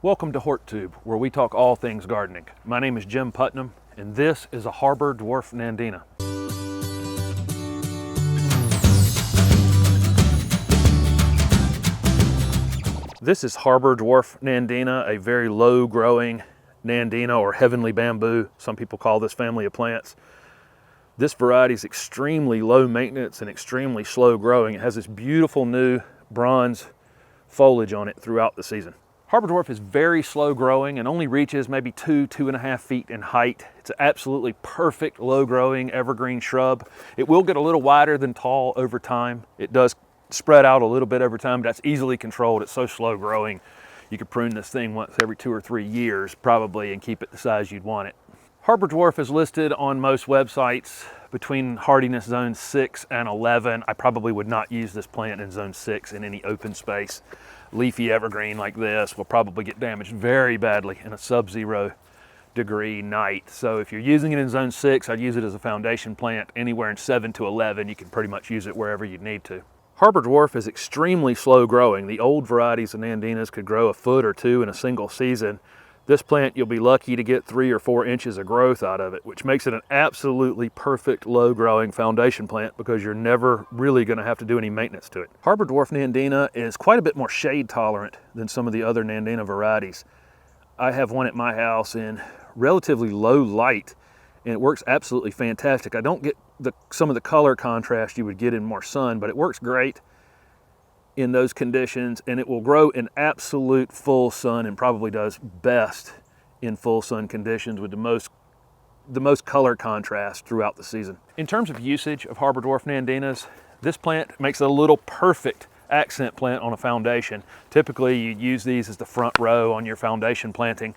Welcome to HortTube, where we talk all things gardening. My name is Jim Putnam, and this is a Harbor Dwarf Nandina. This is Harbor Dwarf Nandina, a very low-growing Nandina or heavenly bamboo. Some people call this family of plants. This variety is extremely low maintenance and extremely slow growing. It has this beautiful new bronze foliage on it throughout the season. Harbor Dwarf is very slow growing and only reaches maybe 2.5 feet in height. It's an absolutely perfect low growing evergreen shrub. It will get a little wider than tall over time. It does spread out a little bit over time, but that's easily controlled. It's so slow growing. You could prune this thing once every 2 or 3 years probably and keep it the size you'd want it. Harbor Dwarf is listed on most websites between hardiness zone 6 and 11. I probably would not use this plant in zone 6 in any open space. Leafy evergreen like this will probably get damaged very badly in a sub-zero degree night. So if you're using it in zone 6, I'd use it as a foundation plant. Anywhere in 7 to 11, you can pretty much use it wherever you need to. Harbor Dwarf is extremely slow growing. The old varieties of Nandinas could grow a foot or two in a single season. This plant, you'll be lucky to get 3 or 4 inches of growth out of it, which makes it an absolutely perfect low-growing foundation plant because you're never really going to have to do any maintenance to it. Harbor Dwarf Nandina is quite a bit more shade tolerant than some of the other Nandina varieties. I have one at my house in relatively low light, and it works absolutely fantastic. I don't get some of the color contrast you would get in more sun, but it works great in those conditions, and it will grow in absolute full sun and probably does best in full sun conditions with the most color contrast throughout the season. In terms of usage of Harbor Dwarf Nandinas, this plant makes a little perfect accent plant on a foundation. Typically you'd use these as the front row on your foundation planting,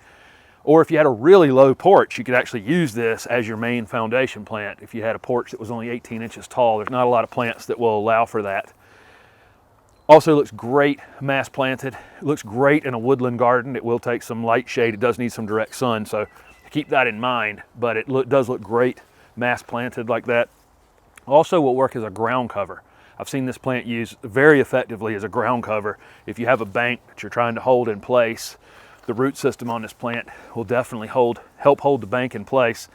or if you had a really low porch, you could actually use this as your main foundation plant. If you had a porch that was only 18 inches tall, there's not a lot of plants that will allow for that. Also looks great mass planted. It looks great in a woodland garden. It will take some light shade. It does need some direct sun, so keep that in mind, but it does look great mass planted like that. Also will work as a ground cover. I've seen this plant used very effectively as a ground cover. If you have a bank that you're trying to hold in place, the root system on this plant will definitely help hold the bank in place.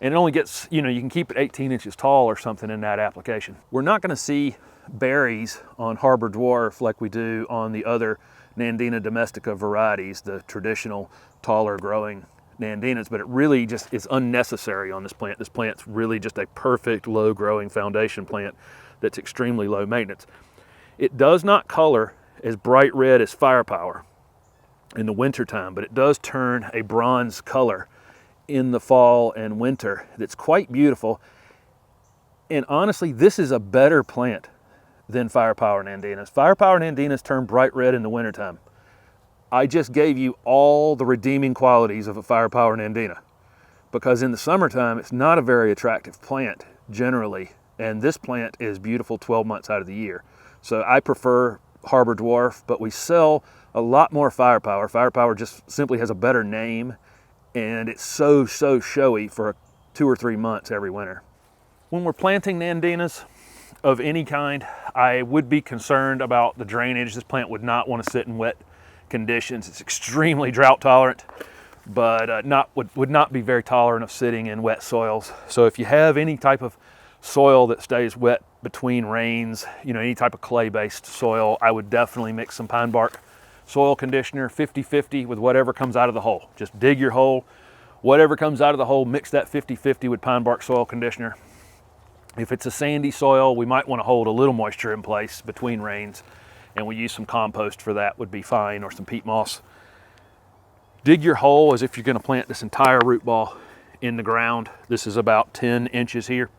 And it only gets, you can keep it 18 inches tall or something in that application. We're not gonna see berries on Harbor Dwarf like we do on the other Nandina domestica varieties, the traditional taller growing Nandinas, but it really just is unnecessary on this plant. This plant's really just a perfect low growing foundation plant that's extremely low maintenance. It does not color as bright red as Firepower in the winter time, but it does turn a bronze color in the fall and winter that's quite beautiful. And honestly, this is a better plant than Firepower Nandinas. Firepower Nandinas turn bright red in the wintertime. I just gave you all the redeeming qualities of a Firepower Nandina, because in the summertime it's not a very attractive plant generally, and this plant is beautiful 12 months out of the year. So I prefer Harbor Dwarf, but we sell a lot more Firepower. Firepower just simply has a better name, and it's so showy for 2 or 3 months every winter. When we're planting Nandinas of any kind, I would be concerned about the drainage. This plant would not want to sit in wet conditions. It's extremely drought tolerant, but would not be very tolerant of sitting in wet soils. So if you have any type of soil that stays wet between rains, any type of clay-based soil, I would definitely mix some pine bark soil conditioner 50-50 with whatever comes out of the hole. Just dig your hole, whatever comes out of the hole, mix that 50-50 with pine bark soil conditioner. If it's a sandy soil, we might want to hold a little moisture in place between rains, and we use some compost for that would be fine, or some peat moss. Dig your hole as if you're going to plant this entire root ball in the ground. This is about 10 inches here.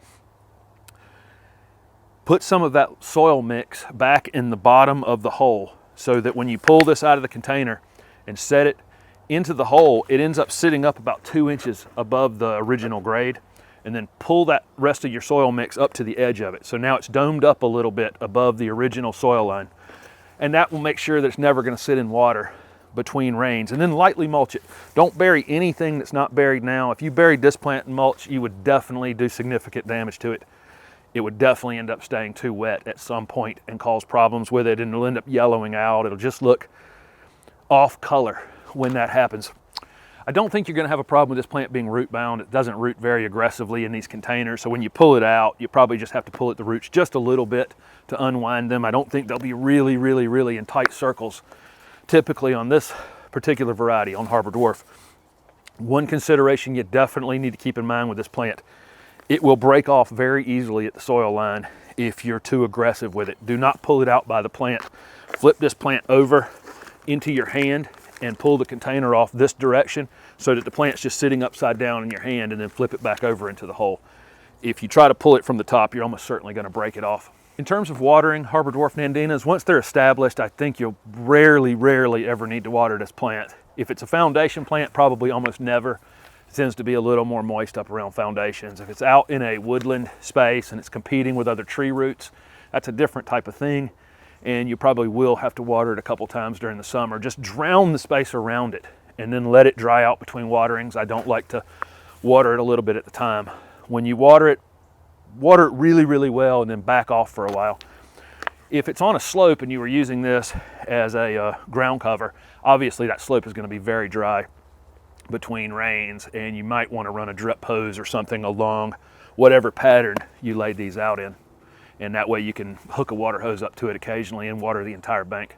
Put some of that soil mix back in the bottom of the hole so that when you pull this out of the container and set it into the hole, it ends up sitting up about 2 inches above the original grade. And then pull that rest of your soil mix up to the edge of it. So now it's domed up a little bit above the original soil line. And that will make sure that it's never going to sit in water between rains. And then lightly mulch it. Don't bury anything that's not buried now. If you buried this plant in mulch, you would definitely do significant damage to it. It would definitely end up staying too wet at some point and cause problems with it, and it'll end up yellowing out. It'll just look off color when that happens. I don't think you're going to have a problem with this plant being root bound. It doesn't root very aggressively in these containers, so when you pull it out, you probably just have to pull at the roots just a little bit to unwind them. I don't think they'll be really in tight circles typically on this particular variety, on Harbor Dwarf. One consideration you definitely need to keep in mind with this plant: it will break off very easily at the soil line if you're too aggressive with it. Do not pull it out by the plant. Flip this plant over into your hand and pull the container off this direction so that the plant's just sitting upside down in your hand, and then flip it back over into the hole. If you try to pull it from the top, you're almost certainly going to break it off. In terms of watering Harbor Dwarf Nandinas, once they're established, I think you'll rarely ever need to water this plant. If it's a foundation plant, probably almost never. It tends to be a little more moist up around foundations. If it's out in a woodland space and it's competing with other tree roots, that's a different type of thing, and you probably will have to water it a couple times during the summer. Just drown the space around it and then let it dry out between waterings. I don't like to water it a little bit at a time. When you water it really well and then back off for a while. If it's on a slope and you were using this as a ground cover, obviously that slope is going to be very dry between rains, and you might want to run a drip hose or something along whatever pattern you laid these out in. And that way you can hook a water hose up to it occasionally and water the entire bank.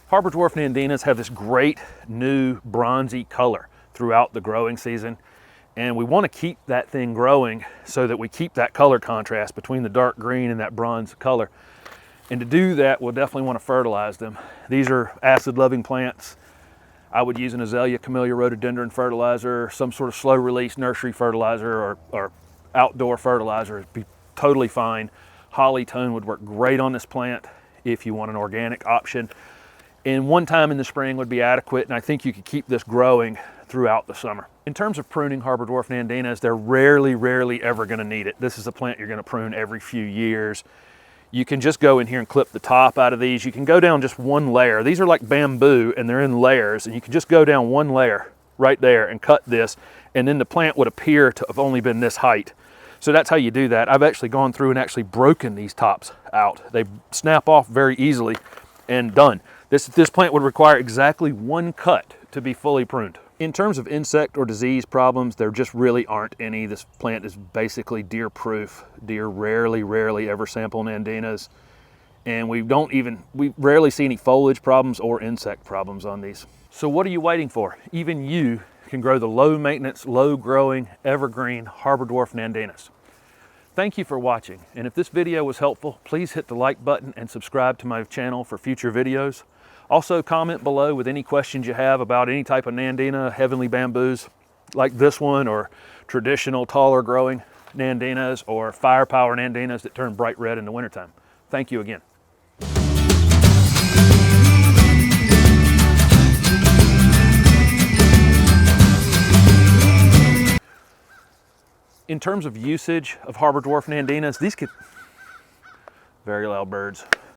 Harbor Dwarf Nandinas have this great new bronzy color throughout the growing season, and we want to keep that thing growing so that we keep that color contrast between the dark green and that bronze color. And to do that, we'll definitely want to fertilize them. These are acid-loving plants. I would use an azalea camellia rhododendron fertilizer, some sort of slow-release nursery fertilizer, or outdoor fertilizer. It'd be totally fine. Holly tone would work great on this plant if you want an organic option. And one time in the spring would be adequate, and I think you could keep this growing throughout the summer. In terms of pruning Harbor Dwarf Nandinas, they're rarely ever going to need it. This is a plant you're going to prune every few years. You can just go in here and clip the top out of these. You can go down just one layer. These are like bamboo, and they're in layers, and you can just go down one layer right there and cut this, and then the plant would appear to have only been this height. So that's how you do that. I've actually gone through and actually broken these tops out. They snap off very easily and done. This plant would require exactly one cut to be fully pruned. In terms of insect or disease problems, there just really aren't any. This plant is basically deer proof. Deer rarely ever sample Nandinas. And we rarely see any foliage problems or insect problems on these. So what are you waiting for? Even you can grow the low maintenance, low growing, evergreen Harbor Dwarf Nandinas. Thank you for watching, and if this video was helpful, please hit the like button and subscribe to my channel for future videos. Also, comment below with any questions you have about any type of Nandina, heavenly bamboos like this one, or traditional taller growing Nandinas, or firepower Nandinas that turn bright red in the wintertime. Thank you again. In terms of usage of Harbor Dwarf Nandinas, these could, very loud birds.